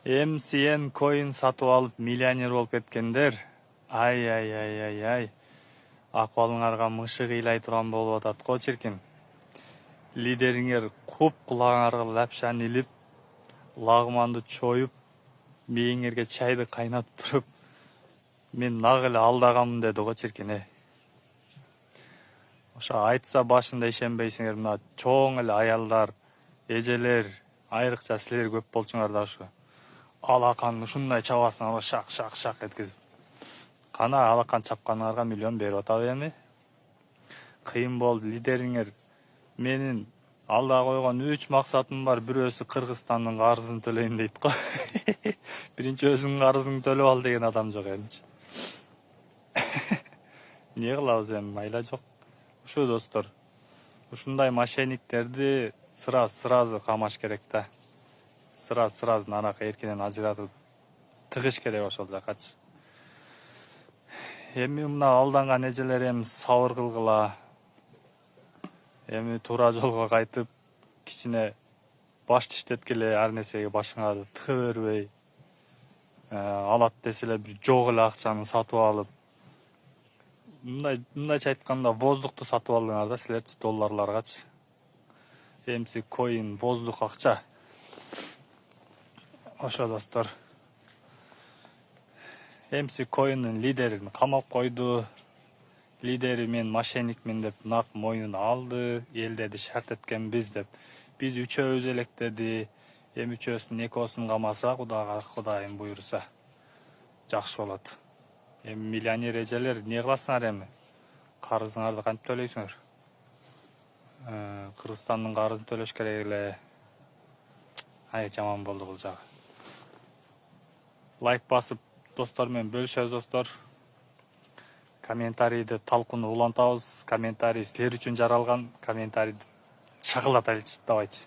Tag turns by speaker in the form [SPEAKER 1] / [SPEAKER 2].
[SPEAKER 1] MCN коин сатып алып миллионер болуп кеткендер. Ай. Акыбалыңарга мышык ыйлай турган болуп атат го чиркин. Лидериңер куп кулагыңарга лапшаны илип, лагманды чоюп, мээңерге чайды кайнатып туруп, мен нак эле алдагамын деди го чиркин. Ошо айтса башында ишенбейсиңер, мына чоң эле аялдар, эжелер, айрыкча силер көп болчуңар да ушу. Алаканды ушундай чабасыңар, шак эткизип. Кана алакан чапканыңарга миллион берип атабы эми. Кыйын болуп лидериңер менин алда койгон 3 максатым бар. Бирөөсү Кыргызстандын карызын төлөйм дейт го. Биринчи өзүңүн карызыңды төлөп ал деген адам жок эмчи. Не кылабыз эми, майла жок. Ушу достор, ушундай мошенниктерди сразу камаш керек да. Сразу нарака эркинен ажыратып тыгыш керек ошол жакачы. Эми мына алданган эжелер эми сабыр кылгыла. Эми туура жолго кайтып, кичине баш тиштеткиле, ар нерсеге башыңарды тыга бербей. Алат деселе бир жок эле акчаны сатып алып. Мындайча айтканда воздухту сатып алдыңар да силерчи, долларларгачы. MC коин воздух акча. Ошо достор. MC коиндин лидерин камап койду. Лидери мен мошенникмин деп нак мойнуна алды. Элдерди шарт эткенбиз деп. Биз үчөөбүз элек деди. Эми үчөөбүздүн экөөсүн камаса, Кудайым буйруса жакшы болот. Эми миллионер эжелер не кыласыңар эми? Карызыңарды кантип төлөйсүңөр? Кыргызстандын карызын төлөш керек эле. Жаман болду бул жагы. Лайк басып достор менен бөлүшөбүз достор. Комментарийди талкууну улантабыз. Комментарий силер үчүн жаралган. Комментарийди чагылатайлычы, давайчы.